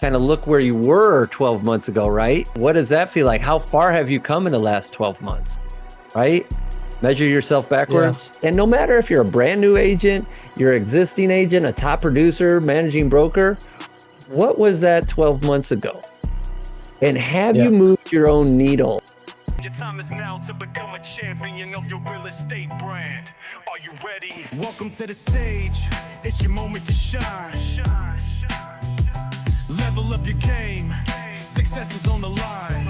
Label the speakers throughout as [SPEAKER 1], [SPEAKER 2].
[SPEAKER 1] kind of look where you were 12 months ago, right? What does that feel like? How far have you come in the last 12 months, right? Measure yourself backwards. Yeah. And no matter if you're a brand new agent, you're an existing agent, a top producer, managing broker, what was that 12 months ago? And have you moved your own needle?
[SPEAKER 2] Your time is now to become a champion of your real estate brand. Are you ready? Welcome to the stage. It's your moment to shine. Level up your game. Success is on the line.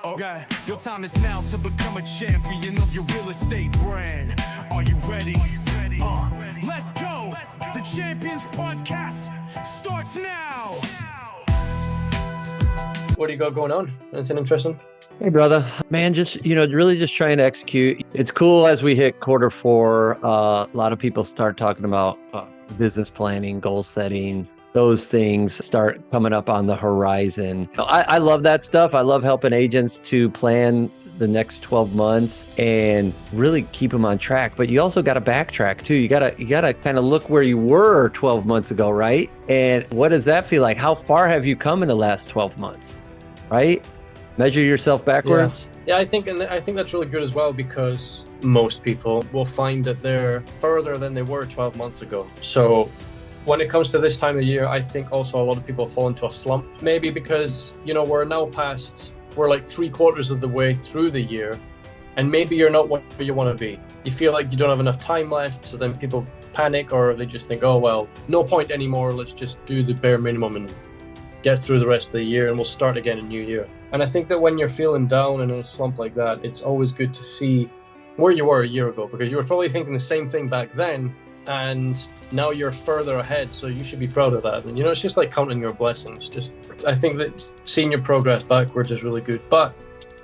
[SPEAKER 2] Okay. Your time is now to become a champion of your real estate brand. Are you ready? Let's go. The Champions Podcast starts now.
[SPEAKER 3] What do you got going on? Anything interesting?
[SPEAKER 1] Hey, brother. Man, just, really just trying to execute. It's cool as we hit Q4. A lot of people start talking about business planning, goal setting. Those things start coming up on the horizon. I love that stuff. I love helping agents to plan the next 12 months and really keep them on track. But you also got to backtrack too. You got to kind of look where you were 12 months ago, right? And what does that feel like? How far have you come in the last 12 months, right? Measure yourself backwards.
[SPEAKER 3] Yeah, I think that's really good as well, because most people will find that they're further than they were 12 months ago. So when it comes to this time of year, I think also a lot of people fall into a slump, maybe because, we're like 3/4 of the way through the year, and maybe you're not where you want to be. You feel like you don't have enough time left, so then people panic, or they just think, oh, well, no point anymore. Let's just do the bare minimum and get through the rest of the year, and we'll start again in new year. And I think that when you're feeling down and in a slump like that, it's always good to see where you were a year ago, because you were probably thinking the same thing back then, and now you're further ahead, so you should be proud of that. And it's just like counting your blessings. I think that seeing your progress backwards is really good.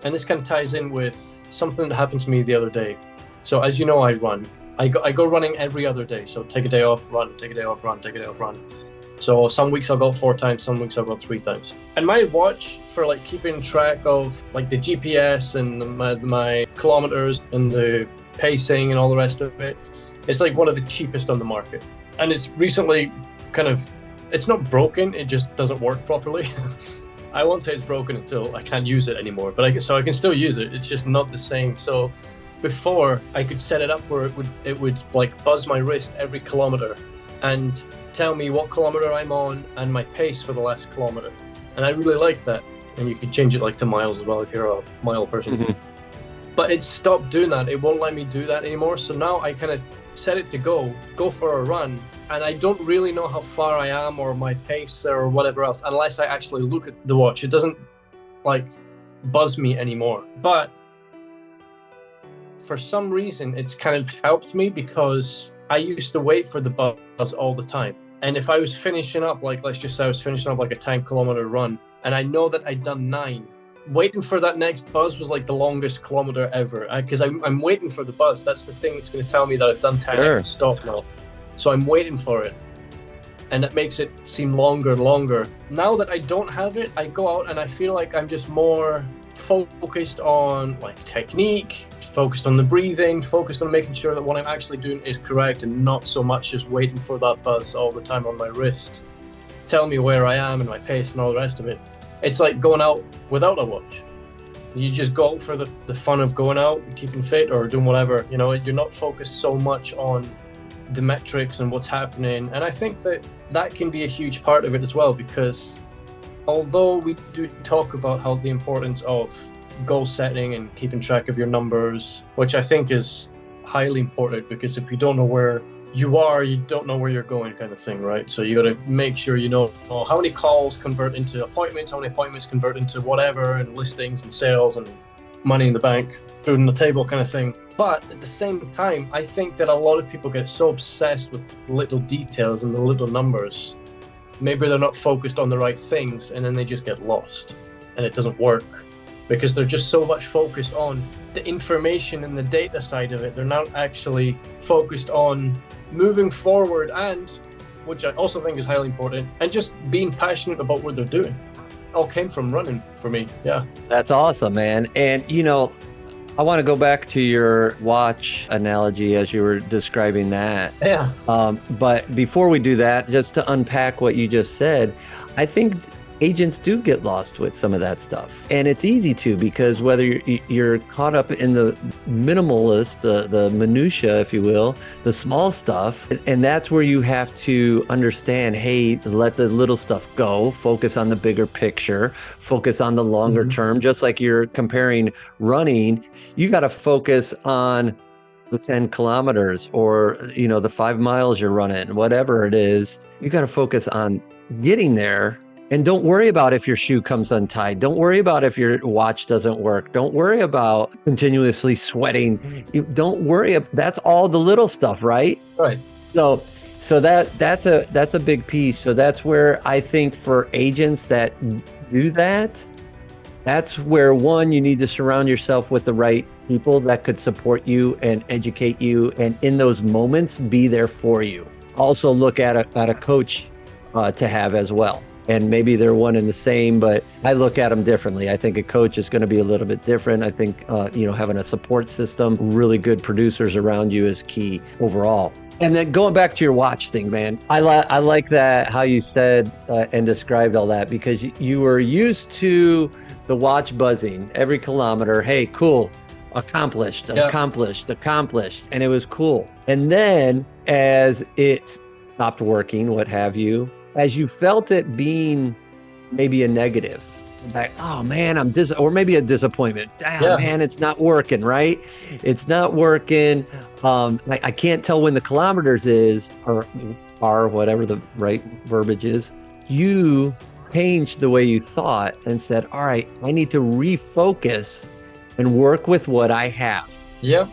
[SPEAKER 3] And this kind of ties in with something that happened to me the other day. So as you know, I run. I go running every other day. So take a day off, run, take a day off, run, take a day off, run. So some weeks I'll go 4 times, some weeks I'll go 3 times. And my watch for like keeping track of like the GPS and my kilometers and the pacing and all the rest of it, it's like one of the cheapest on the market. And it's recently it's not broken, it just doesn't work properly. I won't say it's broken until I can't use it anymore, but I can still use it. It's just not the same. So before, I could set it up where it would like buzz my wrist every kilometer and tell me what kilometer I'm on and my pace for the last kilometer. And I really like that. And you could change it like to miles as well if you're a mile person. Mm-hmm. But it stopped doing that. It won't let me do that anymore. So now I kind of set it to go for a run, and I don't really know how far I am or my pace or whatever else unless I actually look at the watch. It doesn't like buzz me anymore. But for some reason, it's kind of helped me, because I used to wait for the buzz all the time. And if I was finishing up, like let's just say I was finishing up like a 10-kilometer run, and I know that I'd done 9, waiting for that next buzz was like the longest kilometer ever, because I'm waiting for the buzz. That's the thing that's going to tell me that I've done 10. Sure. I can stop now. So I'm waiting for it, and that makes it seem longer and longer. Now that I don't have it, I go out and I feel like I'm just more focused on like technique, focused on the breathing, focused on making sure that what I'm actually doing is correct, and not so much just waiting for that buzz all the time on my wrist, tell me where I am and my pace and all the rest of it. It's like going out without a watch. You just go out for the fun of going out, keeping fit or doing whatever. You're not focused so much on the metrics and what's happening. And I think that can be a huge part of it as well, because although we do talk about how the importance of goal setting and keeping track of your numbers, which I think is highly important, because if you don't know where you are, you don't know where you're going, kind of thing, right? So you got to make sure you know how many calls convert into appointments, how many appointments convert into whatever, and listings and sales and money in the bank, food on the table, kind of thing. But at the same time, I think that a lot of people get so obsessed with the little details and the little numbers. Maybe they're not focused on the right things, and then they just get lost, and it doesn't work, because they're just so much focused on the information and the data side of it. They're not actually focused on moving forward, and which I also think is highly important, and just being passionate about what they're doing. It all came from running for me. Yeah.
[SPEAKER 1] That's awesome, man. And I want to go back to your watch analogy as you were describing that.
[SPEAKER 3] Yeah.
[SPEAKER 1] But before we do that, just to unpack what you just said, I think agents do get lost with some of that stuff. And it's easy to, because whether you're caught up in the minimalist, the minutia, if you will, the small stuff, and that's where you have to understand, hey, let the little stuff go, focus on the bigger picture, focus on the longer term. Just like you're comparing running, you got to focus on the 10 kilometers or, the 5 miles you're running, whatever it is. You got to focus on getting there. And don't worry about if your shoe comes untied. Don't worry about if your watch doesn't work. Don't worry about continuously sweating. Don't worry. That's all the little stuff, right?
[SPEAKER 3] Right.
[SPEAKER 1] So that's a big piece. So that's where I think for agents that do that, that's where, one, you need to surround yourself with the right people that could support you and educate you, and in those moments be there for you. Also look at a coach to have as well. And maybe they're one and the same, but I look at them differently. I think a coach is going to be a little bit different. I think, having a support system, really good producers around you is key overall. And then going back to your watch thing, man, I like that, how you said and described all that, because you were used to the watch buzzing every kilometer. Hey, cool, accomplished. And it was cool. And then as it stopped working, what have you, as you felt it being maybe a negative, like, oh man, or maybe a disappointment. Man, it's not working, right? It's not working. I can't tell when the kilometers is, or whatever the right verbiage is. You changed the way you thought and said, all right, I need to refocus and work with what I have.
[SPEAKER 3] Yeah.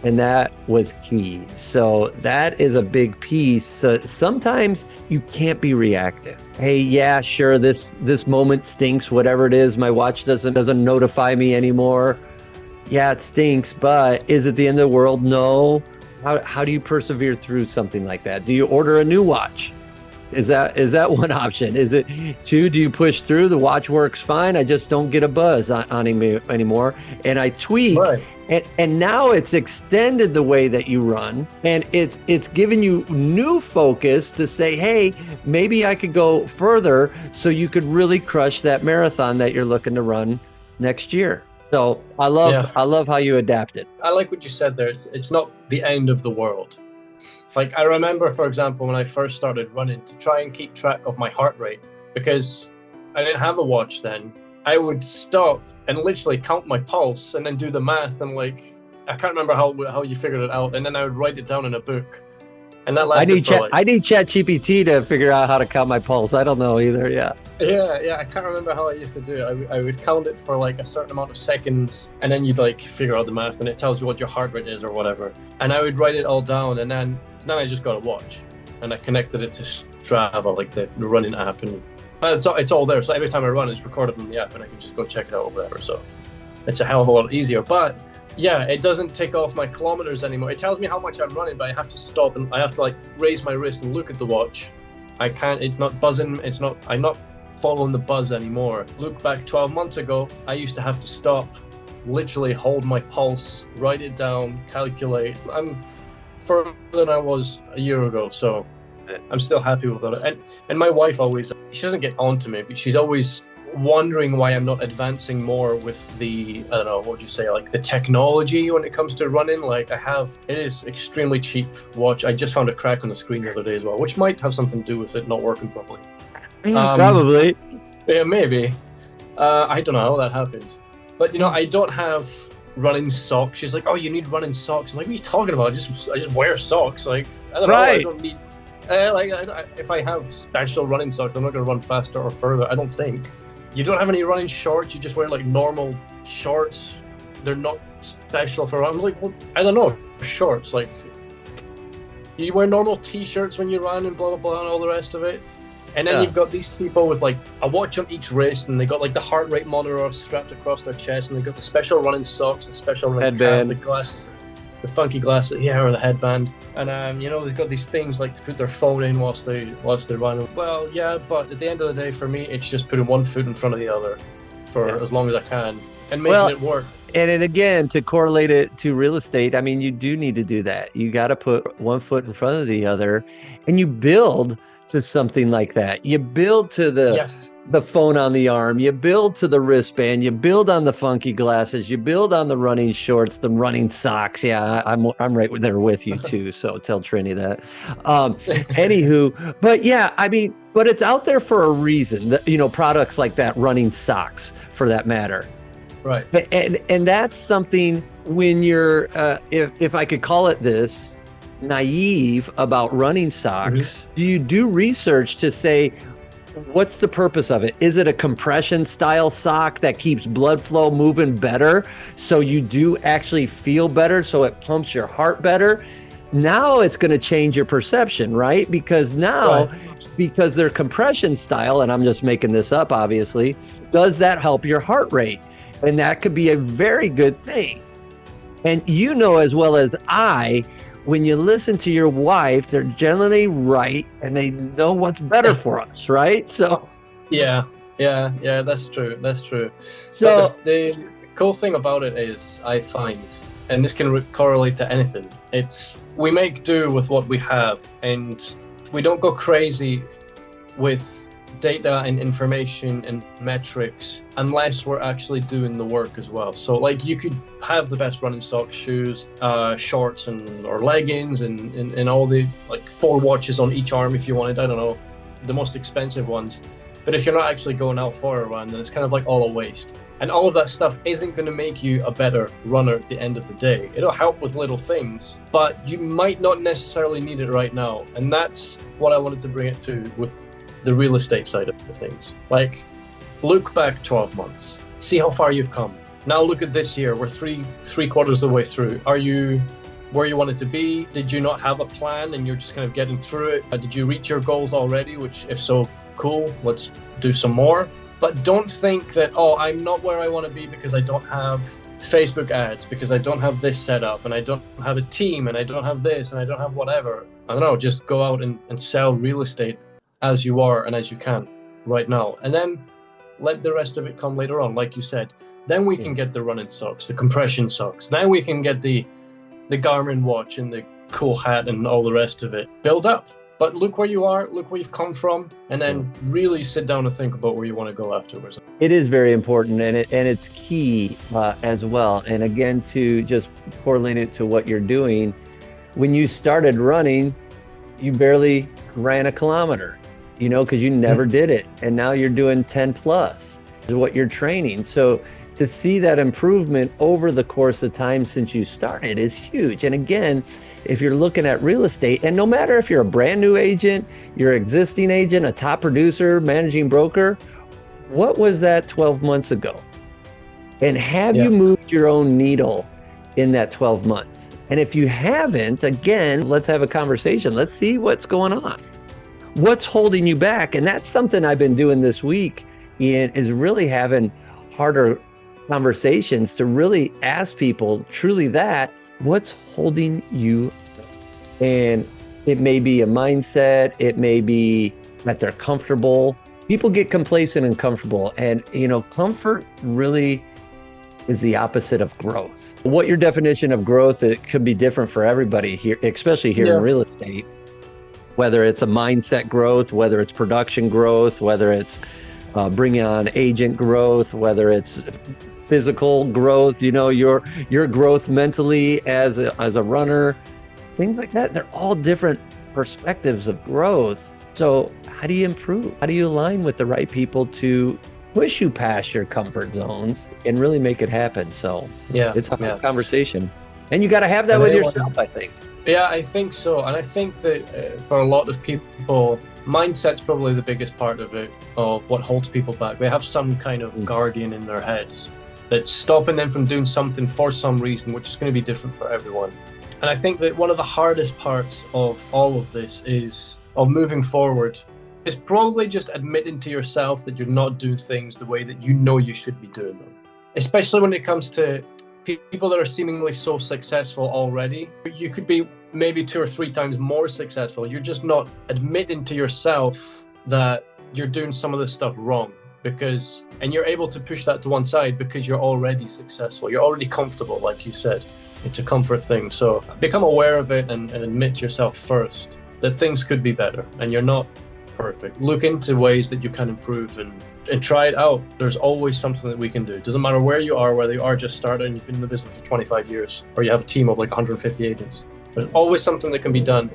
[SPEAKER 1] And that was key. So that is a big piece. So sometimes you can't be reactive. Hey, yeah, sure, this moment stinks, whatever it is. My watch doesn't notify me anymore. Yeah, it stinks, but is it the end of the world? No. How do you persevere through something like that? Do you order a new watch? Is that one option? Is it two? Do you push through? The watch works fine. I just don't get a buzz on me anymore. And I tweak.
[SPEAKER 3] Right.
[SPEAKER 1] And now it's extended the way that you run, and it's given you new focus to say, hey, maybe I could go further, so you could really crush that marathon that you're looking to run next year. So I love how you adapted.
[SPEAKER 3] I like what you said there. It's not the end of the world. Like, I remember, for example, when I first started running, to try and keep track of my heart rate, because I didn't have a watch then, I would stop and literally count my pulse and then do the math. And like, I can't remember how you figured it out. And then I would write it down in a book. And that lasted
[SPEAKER 1] I need ChatGPT to figure out how to count my pulse. I don't know either. Yeah.
[SPEAKER 3] Yeah. I can't remember how I used to do it. I would count it for like a certain amount of seconds, and then you'd like figure out the math, and it tells you what your heart rate is or whatever. And I would write it all down, and then I just got a watch, and I connected it to Strava, like the running app, and it's all there. So every time I run, it's recorded in the app, and I can just go check it out or whatever. So it's a hell of a lot easier. But yeah, it doesn't take off my kilometers anymore. It tells me how much I'm running, but I have to stop, and I have to like raise my wrist and look at the watch. I can't, it's not buzzing. I'm not following the buzz anymore. Look back 12 months ago, I used to have to stop, literally hold my pulse, write it down, calculate. I'm further than I was a year ago, so I'm still happy with it. And my wife always, she doesn't get on to me, but she's always wondering why I'm not advancing more with the, I don't know, what would you say, like the technology when it comes to running. Like it is extremely cheap watch. I just found a crack on the screen the other day as well, which might have something to do with it not working properly.
[SPEAKER 1] Probably.
[SPEAKER 3] Yeah, maybe. I don't know how that happened. But I don't have running socks. She's like, oh, you need running socks. I'm like, what are you talking about? I just wear socks. Like, I don't know. I don't need. If I have special running socks, I'm not going to run faster or further. I don't think. You don't have any running shorts. You just wear like normal shorts. They're not special for running. I'm like, well, I don't know. Shorts, like you wear normal t-shirts when you run and blah blah blah and all the rest of it. And then you've got these people with like a watch on each wrist, and they got like the heart rate monitor strapped across their chest, and they got the special running socks, the special running cap, the glasses, the funky glasses, or the headband. And they've got these things like to put their phone in whilst they run. Well, yeah, but at the end of the day, for me, it's just putting one foot in front of the other for as long as I can and making it work.
[SPEAKER 1] And then again, to correlate it to real estate, I mean, you do need to do that. You got to put one foot in front of the other, and you build to something like that. You build to the phone on the arm, you build to the wristband, you build on the funky glasses, you build on the running shorts, the running socks. Yeah, I'm right there with you too. So tell Trini that. Anywho, but yeah, I mean, but it's out there for a reason. You know, products like that, running socks, for that matter.
[SPEAKER 3] Right.
[SPEAKER 1] And that's something when you're, if I could call it this, naive about running socks, you do research to say, what's the purpose of it? Is it a compression style sock that keeps blood flow moving better, so you do actually feel better, so it pumps your heart better? Now it's going to change your perception, right? Because now, because they're compression style, and I'm just making this up, obviously, does that help your heart rate? And that could be a very good thing. And you know as well as I, when you listen to your wife, they're generally right and they know what's better for us, right? So
[SPEAKER 3] yeah, that's true. That's true.
[SPEAKER 1] So
[SPEAKER 3] but the cool thing about it is, I find, and this can correlate to anything, it's we make do with what we have, and we don't go crazy with data and information and metrics unless we're actually doing the work as well. So like, you could have the best running socks, shoes, shorts, and or leggings, and all the like 4 watches on each arm if you wanted, I don't know, the most expensive ones. But if you're not actually going out for a run, then it's kind of like all a waste. And all of that stuff isn't going to make you a better runner at the end of the day. It'll help with little things, but you might not necessarily need it right now. And that's what I wanted to bring it to with the real estate side of things. Like, look back 12 months, see how far you've come. Now look at this year. We're three quarters of the way through. Are you where you wanted to be? Did you not have a plan and you're just kind of getting through it? Did you reach your goals already? Which, if so, cool, let's do some more. But don't think that, oh, I'm not where I want to be because I don't have Facebook ads, because I don't have this set up, and I don't have a team, and I don't have this, and I don't have whatever. I don't know, just go out and sell real estate as you are and as you can right now, and then let the rest of it come later on. Like you said, then we can get the running socks, the compression socks. Then we can get the Garmin watch and the cool hat and all the rest of it. Build up. But look where you are, look where you've come from, and then really sit down and think about where you want to go afterwards.
[SPEAKER 1] it is very important, and it's key as well. And again, to just correlate it to what you're doing, when you started running, you barely ran a kilometer, you know, because you never did it. And now you're doing 10 plus is what you're training. So to see that improvement over the course of time since you started is huge. And again, if you're looking at real estate, and no matter if you're a brand new agent, you're an existing agent, a top producer, managing broker, what was that 12 months ago? And have you moved your own needle in that 12 months? And if you haven't, again, let's have a conversation. Let's see what's going on. What's holding you back? And that's something I've been doing this week, Ian, is really having harder conversations to really ask people truly that, what's holding you back? And it may be a mindset, it may be that they're comfortable. People get complacent and comfortable, and you know, comfort really is the opposite of growth. What your definition of growth, it could be different for everybody here, especially here in real estate, whether it's a mindset growth, whether it's production growth, whether it's bringing on agent growth, whether it's physical growth, you know, your growth mentally as a runner, things like that. They're all different perspectives of growth. So how do you improve? How do you align with the right people to push you past your comfort zones and really make it happen? So it's a conversation, and you got to have that with yourself, I think.
[SPEAKER 3] Yeah, I think so. And I think that for a lot of people, mindset's probably the biggest part of it, of what holds people back. They have some kind of guardian in their heads that's stopping them from doing something for some reason, which is going to be different for everyone. And I think that one of the hardest parts of all of this of moving forward is probably just admitting to yourself that you're not doing things the way that you know you should be doing them. Especially when it comes to people that are seemingly so successful already. You could be maybe 2 or 3 times more successful. You're just not admitting to yourself that you're doing some of this stuff wrong, and you're able to push that to one side because you're already successful. You're already comfortable, like you said. It's a comfort thing. So become aware of it and admit to yourself first that things could be better, and you're not perfect. Look into ways that you can improve and try it out. There's always something that we can do. It doesn't matter where you are, whether you are just started and you've been in the business for 25 years, or you have a team of like 150 agents. There's always something that can be done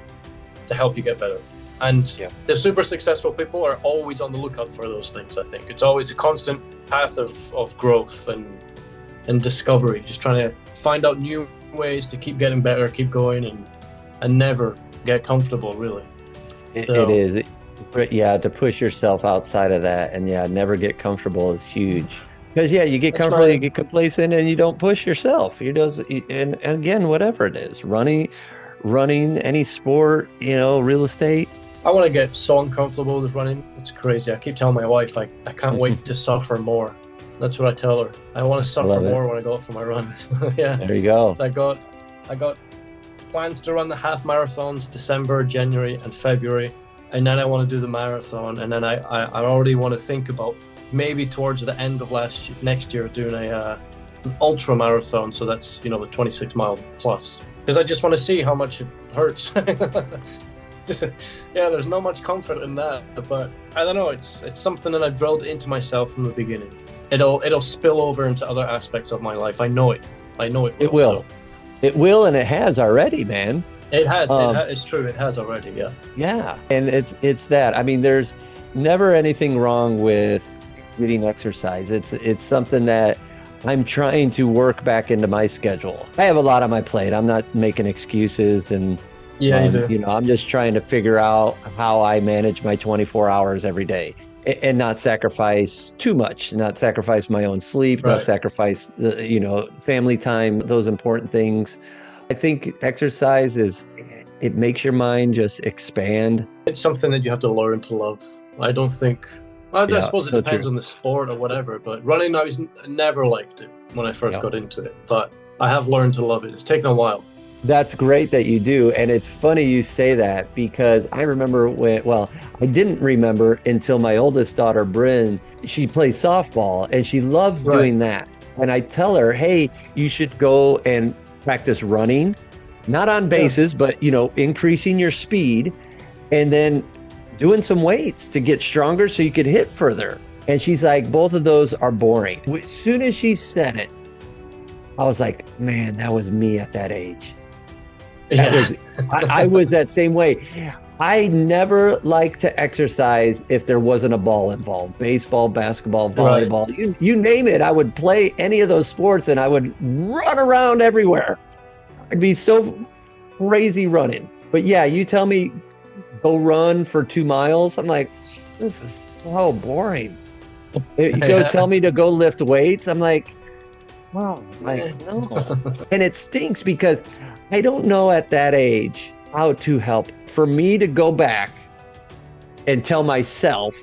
[SPEAKER 3] to help you get better. And the super successful people are always on the lookout for those things, I think. It's always a constant path of growth and discovery, just trying to find out new ways to keep getting better, keep going, and never get comfortable, really.
[SPEAKER 1] It is. To push yourself outside of that and never get comfortable is huge. Because you get comfortable, you get complacent, and you don't push yourself. And again, whatever it is, running, any sport, real estate.
[SPEAKER 3] I want to get so uncomfortable with running. It's crazy. I keep telling my wife I can't wait to suffer more. That's what I tell her. I want to suffer more when I go out for my runs.
[SPEAKER 1] There you go.
[SPEAKER 3] So I got plans to run the half marathons December, January, and February, and then I want to do the marathon, and then I already want to think about maybe towards the end of next year doing an ultra marathon. So that's the 26-mile plus, because I just want to see how much it hurts. There's not much comfort in that, but I don't know. It's something that I've drilled into myself from the beginning. It'll spill over into other aspects of my life. I know it.
[SPEAKER 1] It will. So. It will, and it has already, man.
[SPEAKER 3] It has. It's true. It has already. Yeah.
[SPEAKER 1] Yeah, and it's that. I mean, there's never anything wrong with getting exercise. It's something that I'm trying to work back into my schedule. I have a lot on my plate. I'm not making excuses, and
[SPEAKER 3] you do.
[SPEAKER 1] I'm just trying to figure out how I manage my 24 hours every day. And not sacrifice too much, not sacrifice my own sleep, not sacrifice family time, those important things. I think exercise it makes your mind just expand.
[SPEAKER 3] It's something that you have to learn to love. I don't think, I suppose it depends on the sport or whatever, but running, I never liked it when I first got into it, but I have learned to love it. It's taken a while.
[SPEAKER 1] That's great that you do. And it's funny you say that, because I remember I didn't remember until my oldest daughter, Bryn, she plays softball and she loves doing that. And I tell her, hey, you should go and practice running, not on bases, but, increasing your speed, and then doing some weights to get stronger so you could hit further. And she's like, both of those are boring. As soon as she said it, I was like, man, that was me at that age. I was that same way. I never liked to exercise if there wasn't a ball involved. Baseball, basketball, volleyball, you name it. I would play any of those sports and I would run around everywhere. I'd be so crazy running. But you tell me go run for 2 miles. I'm like, this is so boring. You go tell me to go lift weights. I'm like, wow, no. And it stinks because I don't know at that age how to help. For me to go back and tell myself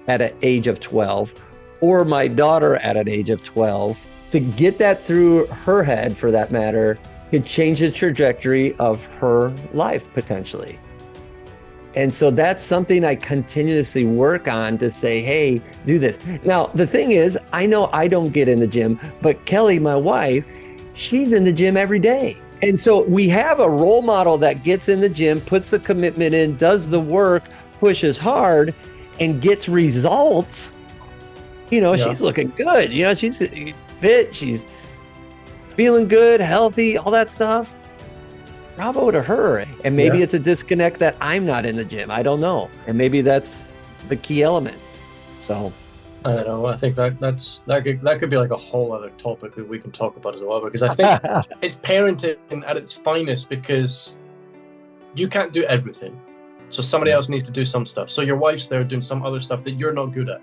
[SPEAKER 1] at an age of 12, or my daughter at an age of 12, to get that through her head, for that matter, could change the trajectory of her life potentially. And so that's something I continuously work on to say, hey, do this. Now, the thing is, I know I don't get in the gym, but Kelly, my wife, she's in the gym every day. And so we have a role model that gets in the gym, puts the commitment in, does the work, pushes hard, and gets results. She's looking good. She's fit. She's feeling good, healthy, all that stuff. Bravo to her. And maybe it's a disconnect that I'm not in the gym. I don't know. And maybe that's the key element. So
[SPEAKER 3] I don't know. I think that could be like a whole other topic that we can talk about as well, because I think it's parenting at its finest, because you can't do everything. So somebody else needs to do some stuff. So your wife's there doing some other stuff that you're not good at.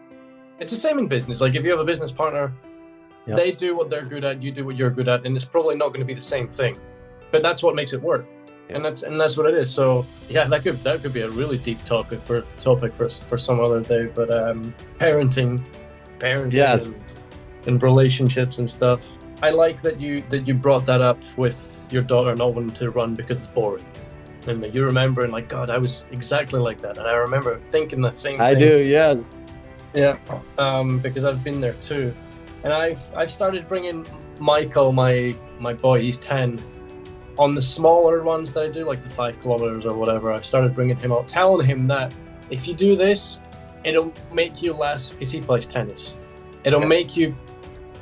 [SPEAKER 3] It's the same in business. Like if you have a business partner, they do what they're good at, you do what you're good at, and it's probably not going to be the same thing. But that's what makes it work. And that's what it is. So that could be a really deep topic for some other day. But parenting and relationships and stuff. I like that you brought that up with your daughter not wanting to run because it's boring. And you remember, and like, God, I was exactly like that. And I remember thinking that same thing.
[SPEAKER 1] I do, yes.
[SPEAKER 3] Yeah, because I've been there too. And I've started bringing Michael, my boy, he's 10, on the smaller ones that I do, like the 5 kilometers or whatever. I've started bringing him out, telling him that if you do this, it'll make you last, because he plays tennis. It'll make you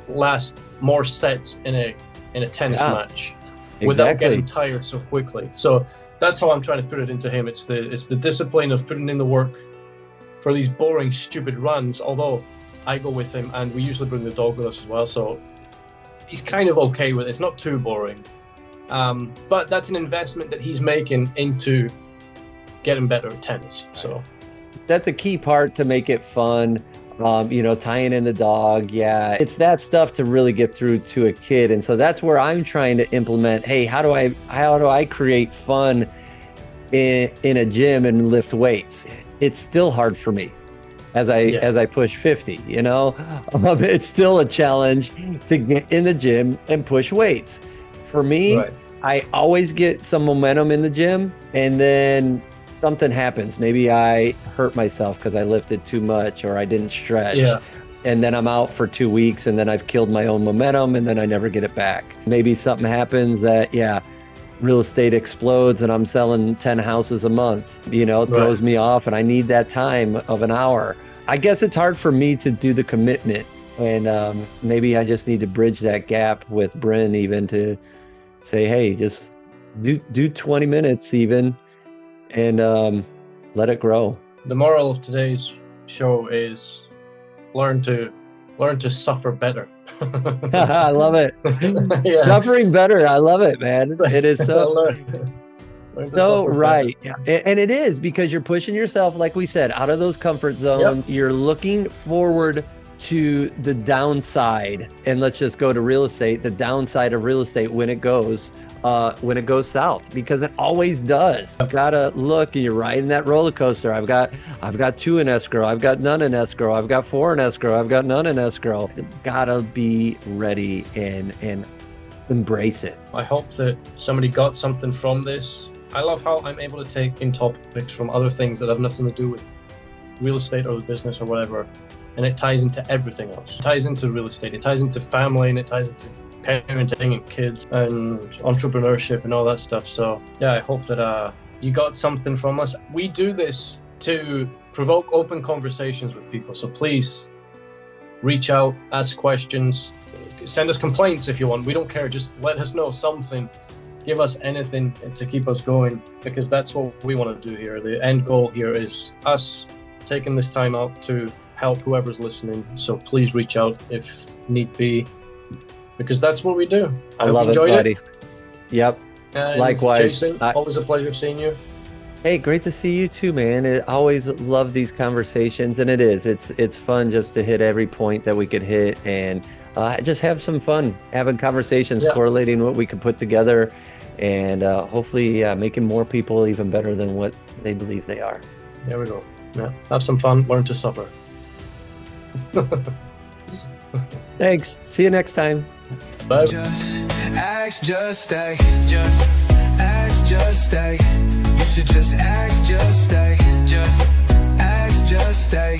[SPEAKER 3] last more sets in a tennis match without getting tired so quickly. So that's how I'm trying to put it into him. It's the discipline of putting in the work for these boring, stupid runs. Although I go with him, and we usually bring the dog with us as well, so he's kind of okay with it. It's not too boring. But that's an investment that he's making into getting better at tennis. So
[SPEAKER 1] that's a key part to make it fun. Tying in the dog. Yeah, it's that stuff to really get through to a kid. And so that's where I'm trying to implement, hey, how do I create fun in a gym and lift weights? It's still hard for me as I push 50, it's still a challenge to get in the gym and push weights. For me, I always get some momentum in the gym, and then something happens. Maybe I hurt myself because I lifted too much, or I didn't stretch. And then I'm out for 2 weeks, and then I've killed my own momentum, and then I never get it back. Maybe something happens that, real estate explodes and I'm selling 10 houses a month, throws me off, and I need that time of an hour. I guess it's hard for me to do the commitment, and maybe I just need to bridge that gap with Bryn, even to say, hey, just do 20 minutes even, and let it grow.
[SPEAKER 3] The moral of today's show is learn to suffer better.
[SPEAKER 1] I love it. Suffering better. I love it, man. It is so right. And it is, because you're pushing yourself, like we said, out of those comfort zones. You're looking forward to the downside. And let's just go to real estate, the downside of real estate when it goes south, because it always does. You've got to look, and you're riding that roller coaster. I've got 2 in escrow. I've got none in escrow. I've got 4 in escrow. I've got none in escrow. Gotta be ready and embrace it.
[SPEAKER 3] I hope that somebody got something from this. I love how I'm able to take in topics from other things that have nothing to do with real estate or the business or whatever, and it ties into everything else. It ties into real estate. It ties into family, and it ties into parenting and kids and entrepreneurship and all that stuff. So I hope that you got something from us. We do this to provoke open conversations with people, so please reach out, ask questions, send us complaints if you want. We don't care. Just let us know something. Give us anything to keep us going, because that's what we want to do here. The end goal here is us taking this time out to help whoever's listening. So please reach out if need be, because that's what we do.
[SPEAKER 1] I love it, buddy. Yep.
[SPEAKER 3] And
[SPEAKER 1] likewise.
[SPEAKER 3] Jason, always a pleasure seeing you.
[SPEAKER 1] Hey, great to see you too, man. I always love these conversations, and it's fun just to hit every point that we could hit, and just have some fun having conversations, correlating what we could put together, and hopefully making more people even better than what they believe they are.
[SPEAKER 3] There we go. Yeah. Have some fun. Learn to suffer.
[SPEAKER 1] Thanks. See you next time.
[SPEAKER 3] Bye.
[SPEAKER 2] Just ask, just stay. Just ask, just stay. You should just ask, just stay. Just ask, just stay.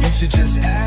[SPEAKER 2] You should just ask.